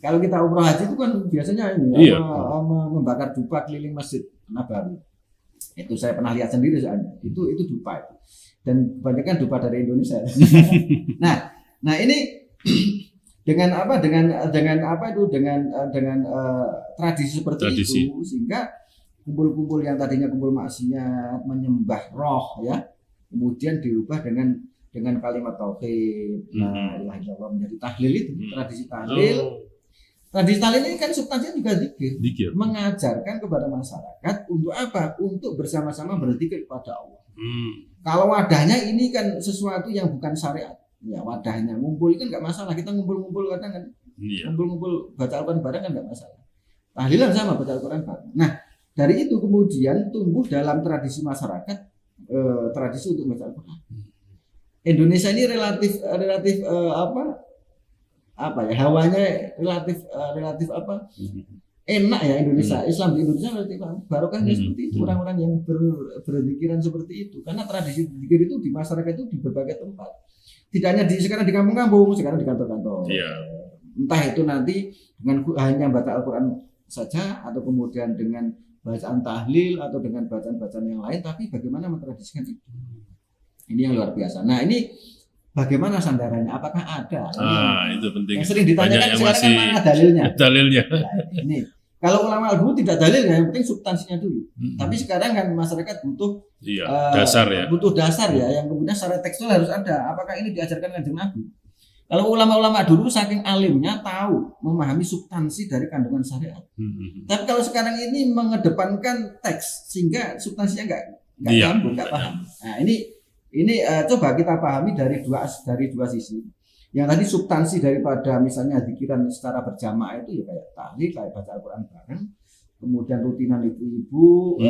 Kalau kita umroh haji itu kan biasanya ini membakar dupa keliling Masjid Nabawi. Itu saya pernah lihat sendiri soalnya. Itu dupa itu. Dan kebanyakan dupa dari Indonesia. Nah ini dengan tradisi seperti itu sehingga kumpul-kumpul yang tadinya kumpul maksiat menyembah roh ya kemudian dirubah dengan kalimat tauhid. La ilaha illallah menjadi tahlil itu tradisi tahlil. Tradisi tahlil ini kan substansinya juga zikir. Mengajarkan kepada masyarakat untuk apa? Untuk bersama-sama berzikir kepada Allah. Kalau wadahnya ini kan sesuatu yang bukan syariat. Ya wadahnya ngumpul kan enggak masalah. Kita ngumpul-ngumpul kadang kan. Ngumpul-ngumpul baca Al-Qur'an bareng kan enggak masalah. Tahlilan sama baca Al-Qur'an bareng. Nah, dari itu kemudian tumbuh dalam tradisi masyarakat tradisi untuk baca Al-Qur'an. Indonesia ini relatif apa ya, hawanya relatif apa, enak ya Indonesia. Islam di Indonesia relatif barokahnya seperti itu, orang-orang yang berpikiran seperti itu, karena tradisi zikir itu di masyarakat itu di berbagai tempat, tidak hanya sekarang di kampung-kampung, sekarang di kantor-kantor. Entah itu nanti dengan hanya baca Al-Quran saja, atau kemudian dengan bacaan tahlil, atau dengan bacaan-bacaan yang lain, tapi bagaimana mentradisikan itu, ini yang luar biasa. Nah, ini bagaimana sandarannya? Apakah ada? Itu penting. Yang sering ditanyakan sekarang kan mana dalilnya? Nah, ini kalau ulama dulu tidak dalil, yang penting substansinya dulu. Tapi sekarang kan masyarakat butuh dasar ya. Butuh dasar ya, yang kemudian secara tekstual harus ada. Apakah ini diajarkan Kanjeng Nabi? Kalau ulama-ulama dulu saking alimnya tahu memahami substansi dari kandungan syariat. Tapi kalau sekarang ini mengedepankan teks sehingga substansinya nggak nyambung, nggak paham. Nah, ini coba kita pahami dari dua sisi. Yang tadi substansi daripada misalnya zikiran secara berjamaah itu ya kayak tahlil, kayak baca Al-Quran bareng, kemudian rutinan ibu-ibu,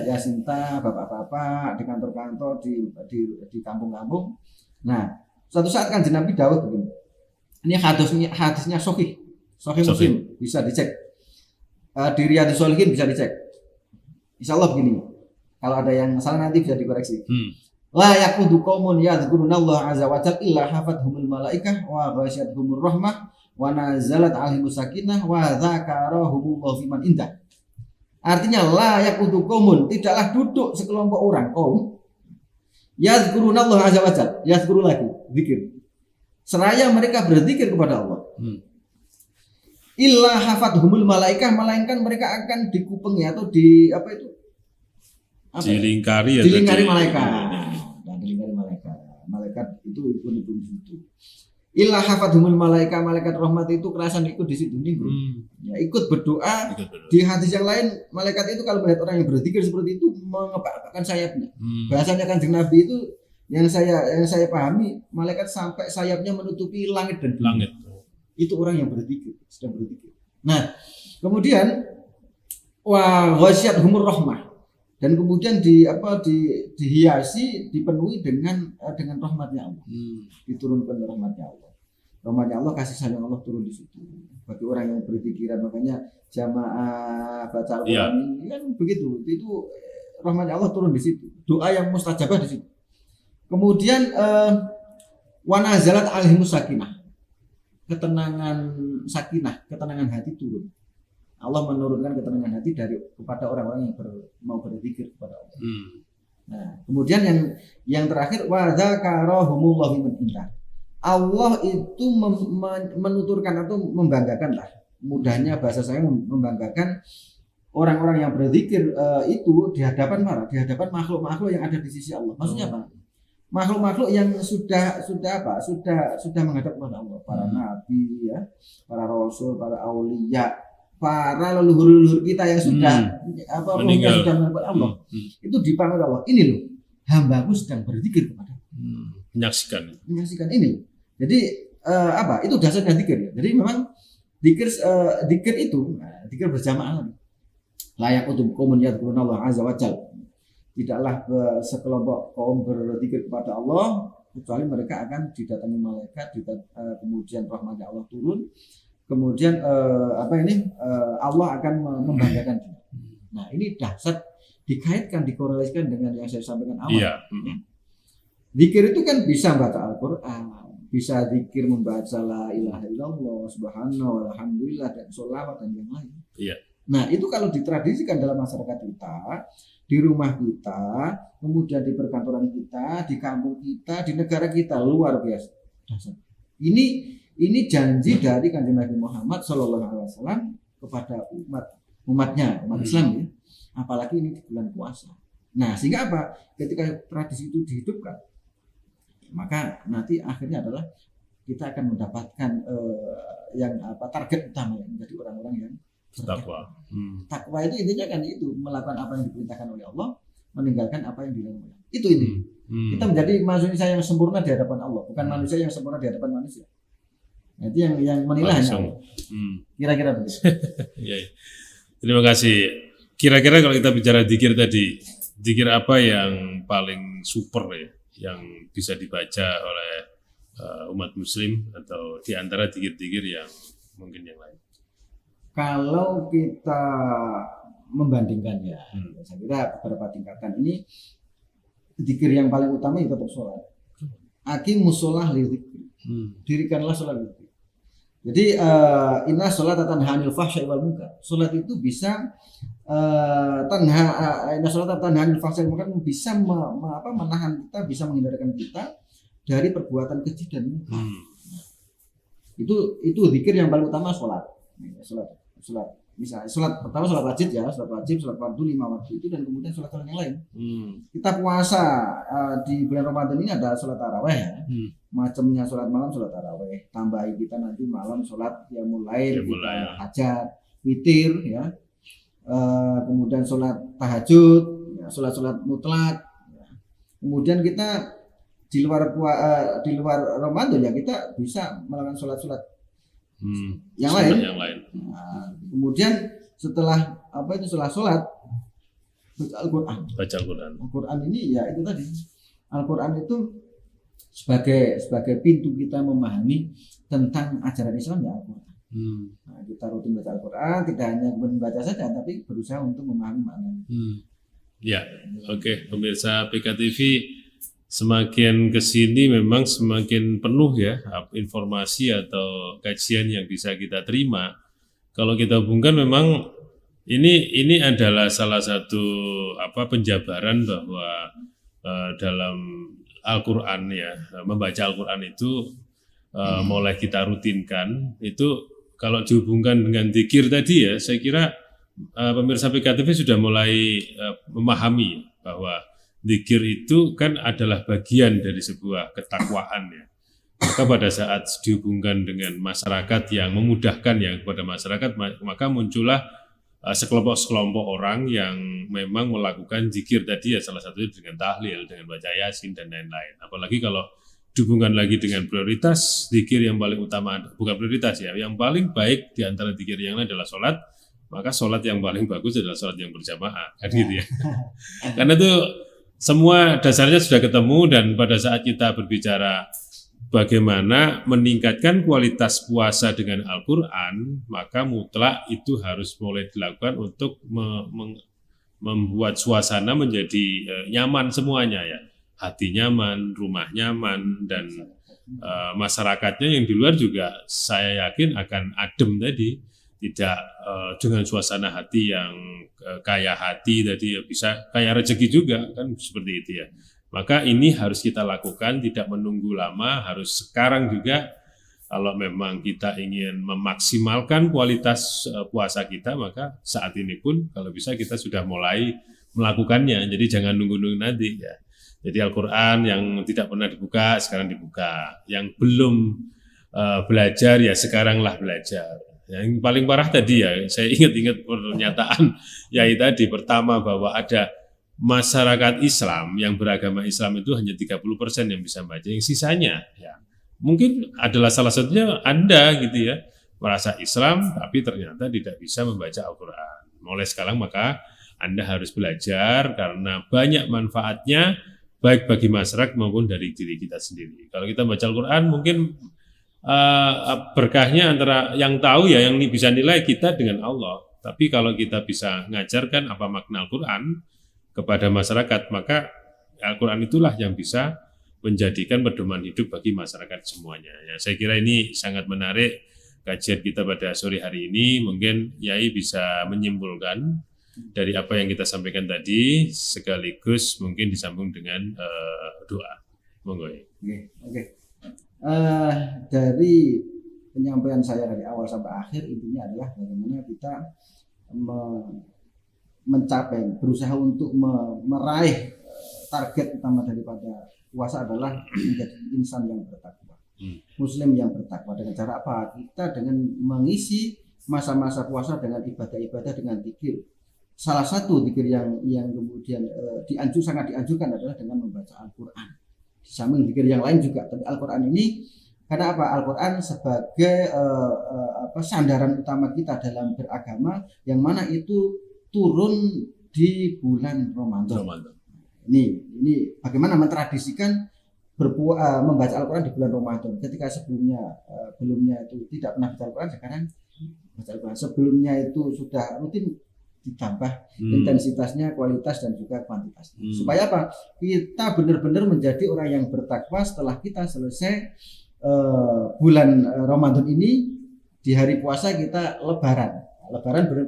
yasinta, bapak-bapak di kantor-kantor, di kampung-kampung. Nah, suatu saat kan Nabi Dawud begini. Ini hadisnya Sahih Muslim, bisa dicek. Di Riyadhus Shalihin bisa dicek. Insyaallah begini. Kalau ada yang salah nanti bisa dikoreksi. La yaqudu qaumun yadhkurunallaha azza wa jalla illa hafathumul malaikah wa ghasyiyatuhumur rahmah wa nazalat 'alaihimus sakinah wa dzakarahumullahu fiman indah. Artinya la yaqudu qaumun, tidaklah duduk sekelompok orang kaum yadhkurunallaha azza wa jalla, yadhkuru lagi zikir, seraya mereka berzikir kepada Allah. Illa hafathumul malaikah, melainkan mereka akan dikupengi atau dilingkari malaikat. Malaikat itu ikut di situ. Illa hafathumul malaikah, malaikat rahmat itu kerasan ikut di situ nih, bro. Ya, ikut berdoa. Di hadis yang lain, malaikat itu kalau melihat orang yang berzikir seperti itu mengepakkan sayapnya. Bahasanya Kanjeng Nabi itu yang saya pahami, malaikat sampai sayapnya menutupi langit dan bumi. Itu orang yang berzikir, sedang berzikir. Nah, kemudian wa ghasyiyatuhumur rahmah. Dan kemudian dihiasi, dipenuhi dengan rahmatnya Allah. Diturunkan rahmatnya Allah. Rahmatnya Allah, kasih sayang Allah turun di situ. Bagi orang yang berpikiran, makanya jamaah baca Al-Quran ini kan begitu. Itu rahmatnya Allah turun di situ. Doa yang mustajabah di situ. Kemudian wa nazalat 'alaihimus sakinah. Ketenangan hati turun. Allah menurunkan ketenangan hati kepada orang-orang yang mau berzikir kepada Allah. Nah, kemudian yang terakhir wa dzakarahumullahu fiman indah. Allah itu menuturkan atau membanggakan lah. Mudahnya bahasa saya membanggakan orang-orang yang berzikir itu di hadapan makhluk-makhluk yang ada di sisi Allah. Maksudnya apa? Makhluk-makhluk yang sudah menghadap kepada Allah, para nabi ya, para rasul, para aulia, para leluhur kita yang sudah meninggal, sudah menghadap Allah. Itu dipanggil Allah. Ini loh, hambaku sedang berzikir kepada. Menyaksikan ini. Jadi itu dasarnya zikir. Jadi memang zikir itu zikir berjamaah. Layak untuk qaumun yadhkurunallaha azza wa jalla. Tidaklah sekelompok kaum berzikir kepada Allah kecuali mereka akan didatangi malaikat, kemudian rahmatnya Allah turun, kemudian Allah akan membanggakan dia. Nah, ini dahsyat, dikaitkan, dikorelasikan dengan yang saya sampaikan awal. Zikir itu kan bisa baca Al-Quran, bisa zikir membaca la ilaha illallah, subhanallah, alhamdulillah, dan sholawat dan yang lain. Nah, itu kalau ditradisikan dalam masyarakat kita, di rumah kita, kemudian di perkantoran kita, di kampung kita, di negara kita, luar biasa. Ini janji dari Kanjeng Nabi Muhammad SAW kepada umat Islam ya. Apalagi ini di bulan puasa. Nah, sehingga apa? Ketika tradisi itu dihidupkan, maka nanti akhirnya adalah kita akan mendapatkan target utama menjadi orang-orang yang takwa. Takwa itu intinya kan itu, melakukan apa yang diperintahkan oleh Allah, meninggalkan apa yang dilarang oleh Allah. Itu ini. Kita menjadi manusia yang sempurna di hadapan Allah, bukan manusia yang sempurna di hadapan manusia. Nah, itu yang menilai hanya Allah. Kira-kira begitu. Terima kasih. Kira-kira kalau kita bicara zikir tadi, zikir apa yang paling super ya, yang bisa dibaca oleh umat muslim atau di antara dzikir-dzikir yang mungkin yang lain? Kalau kita membandingkannya, saya kira beberapa tingkatan ini dzikir yang paling utama itu tetap sholat. Aqimus sholah lidzikri. Dirikanlah sholat itu. Jadi inna sholata tanha 'anil fahsya'i wal munkar. Sholat itu bisa inna sholata tanha 'anil fahsya'i wal munkar, bisa menahan kita, bisa menghindarkan kita dari perbuatan keji dan munkar. Itu zikir yang paling utama sholat. Sholat. Misalnya sholat pertama sholat wajib, sholat fardu 5 waktu itu, dan kemudian sholat yang lain. Kita puasa di bulan Ramadan ini ada sholat taraweh ya. Macamnya sholat malam, sholat taraweh. Tambahi kita nanti malam sholat qiyamul lail, hajat, witir ya. Kemudian sholat tahajud, ya, sholat mutlak. Ya. Kemudian kita di luar Ramadan ya kita bisa melakukan sholat yang lain. Nah, kemudian setelah setelah sholat baca Al-Quran. Al-Quran ini ya itu tadi. Al-Quran itu sebagai pintu kita memahami tentang ajaran Islam ya Al-Quran. Nah, kita rutin baca Al-Quran, tidak hanya membaca saja, tapi berusaha untuk memahami maknanya. Ya, oke. Pemirsa PKTV, semakin kesini memang semakin penuh ya informasi atau kajian yang bisa kita terima. Kalau kita hubungkan memang ini adalah salah satu penjabaran bahwa dalam Al-Quran ya, membaca Al-Quran itu mulai kita rutinkan. Itu kalau dihubungkan dengan dzikir tadi ya, saya kira pemirsa PKTV sudah mulai memahami bahwa dzikir itu kan adalah bagian dari sebuah ketakwaan ya. Maka pada saat dihubungkan dengan masyarakat yang memudahkan ya kepada masyarakat, maka muncullah sekelompok orang yang memang melakukan zikir tadi ya, salah satunya dengan tahlil, dengan baca yasin dan lain-lain. Apalagi kalau dihubungkan lagi dengan prioritas zikir yang paling utama, bukan prioritas ya, yang paling baik di antara zikir yang lain adalah sholat, maka sholat yang paling bagus adalah sholat yang berjamaah, kan gitu ya. Karena itu semua dasarnya sudah ketemu, dan pada saat kita berbicara bagaimana meningkatkan kualitas puasa dengan Al-Quran, maka mutlak itu harus mulai dilakukan untuk membuat suasana menjadi nyaman semuanya ya. Hati nyaman, rumah nyaman, dan masyarakatnya yang di luar juga saya yakin akan adem tadi. Tidak dengan suasana hati yang kaya hati tadi ya, bisa kaya rezeki juga kan, seperti itu ya. Maka ini harus kita lakukan, tidak menunggu lama, harus sekarang juga. Kalau memang kita ingin memaksimalkan kualitas puasa kita, maka saat ini pun kalau bisa kita sudah mulai melakukannya. Jadi jangan nunggu-nunggu nanti ya. Jadi Al-Quran yang tidak pernah dibuka sekarang dibuka, yang belum belajar ya sekaranglah belajar. Yang paling parah tadi ya, saya ingat pernyataan Yai tadi, pertama bahwa ada masyarakat Islam yang beragama Islam itu hanya 30% yang bisa baca, yang sisanya ya mungkin adalah salah satunya Anda gitu ya, merasa Islam tapi ternyata tidak bisa membaca Al-Quran. Mulai sekarang maka Anda harus belajar, karena banyak manfaatnya baik bagi masyarakat maupun dari diri kita sendiri. Kalau kita baca Al-Quran mungkin berkahnya antara yang tahu ya, yang bisa nilai kita dengan Allah. Tapi kalau kita bisa mengajarkan apa makna Al-Quran kepada masyarakat, maka Al-Quran itulah yang bisa menjadikan pedoman hidup bagi masyarakat semuanya. Ya, saya kira ini sangat menarik kajian kita pada sore hari ini. Mungkin Yai bisa menyimpulkan dari apa yang kita sampaikan tadi, sekaligus mungkin disambung dengan doa. Monggo. Oke. Dari penyampaian saya dari awal sampai akhir, intinya adalah bagaimana kita mencapai, berusaha untuk meraih target utama daripada puasa adalah menjadi insan yang bertakwa, muslim yang bertakwa. Dengan cara apa? Kita dengan mengisi masa-masa puasa dengan ibadah-ibadah, dengan zikir. Salah satu zikir yang kemudian sangat dianjurkan adalah dengan membaca Al-Quran. Di samping zikir yang lain juga, tapi Al-Quran ini karena apa? Al-Quran sebagai sandaran utama kita dalam beragama, yang mana itu turun di bulan Ramadan. Ini bagaimana mentradisikan membaca Al-Quran di bulan Ramadan. Ketika belumnya itu tidak pernah baca Al-Quran, sekarang baca Al-Quran. Sebelumnya itu sudah rutin, ditambah intensitasnya, kualitas dan juga kuantitasnya. Supaya apa? Kita benar-benar menjadi orang yang bertakwa setelah kita selesai bulan Ramadan ini. Di hari puasa kita lebaran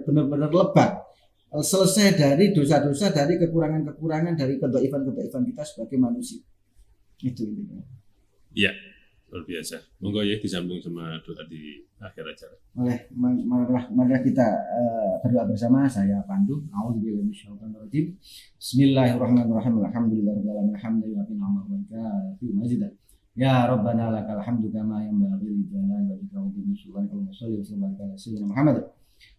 benar-benar lebar, selesai dari dosa-dosa, dari kekurangan-kekurangan, dari kedaifan-kedaifan kita sebagai manusia. Itu intinya. Iya, luar biasa. Monggo ya disambung sama doa di akhir acara. Mari kita berdoa bersama. Saya Pandu. A'udzubillahi minasyaitonir rajim. Bismillahirrahmanirrahim. Alhamdulillahirabbil alamin. Hamdan ya Rabbana lakal hamdu kama yanbaghi li jalali wajhika wa bi subhanaka wa salli wa sallim ala sayyidina Muhammad.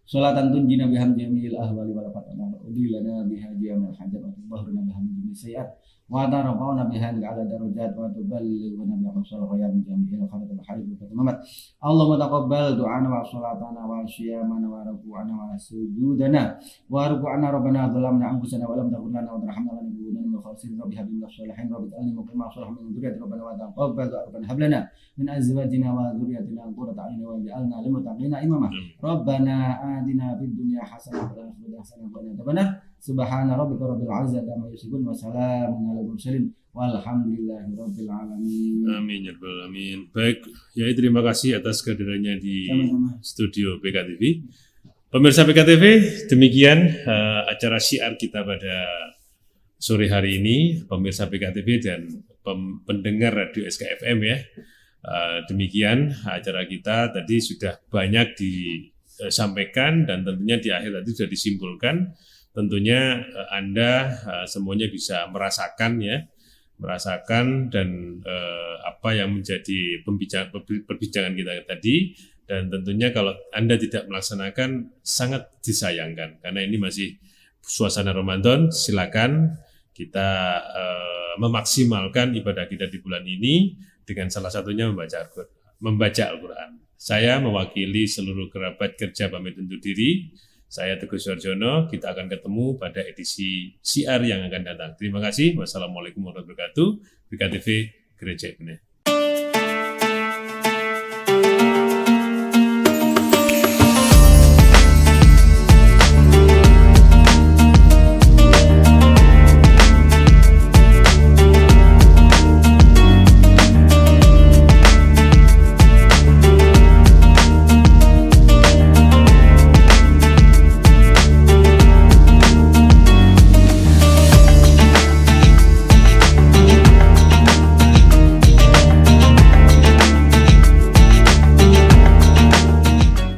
Salatan tunjina biham jamil ahwali wal fatana udilana biha jamil hajat wa tubahruna biham jamil sayyat wa tarafa'una biha ala darajat wa tuballighuna bi sallallahu ya jamil khalatul halid wa tamamat. Allahumma taqabbal du'ana wa salatana wa siyamana wa ruku'ana wa sujudana wa ruku'ana rabbana zalamna anfusana wa lam taghfir lana wa tarhamna lanakunanna minal khasirin rabbi hab lana shalihin rabbi alni muqima shalih min dzurriyyati rabbana wa taqabbal rabbana hab lana min azwajina wa dzurriyyatina qurrata a'yun wa ij'alna lil muttaqina imama. Rabbana atina fid dunya hasanah wa fil akhirati hasanah wa qina adzabannar. Subhana rabbika rabbil izzati amma yasifun wa salamun alal mursalin walhamdulillahi rabbil alamin. Amin ya rabbal alamin. Baik, ya terima kasih atas kehadirannya di studio PKTV. Pemirsa PKTV, demikian acara syiar kita pada sore hari ini, pemirsa PKTV dan pendengar radio SKFM ya. Demikian acara kita tadi sudah banyak disampaikan dan tentunya di akhir tadi sudah disimpulkan. Tentunya Anda semuanya bisa merasakan dan apa yang menjadi perbincangan kita tadi, dan tentunya kalau Anda tidak melaksanakan sangat disayangkan karena ini masih suasana Ramadan. Silakan kita memaksimalkan ibadah kita di bulan ini dengan salah satunya membaca Al-Quran. Saya mewakili seluruh kerabat kerja pamit undur diri. Saya Teguh Suharjono, kita akan ketemu pada edisi syiar yang akan datang. Terima kasih. Wassalamualaikum warahmatullahi wabarakatuh. PKTV Gereja Ibne.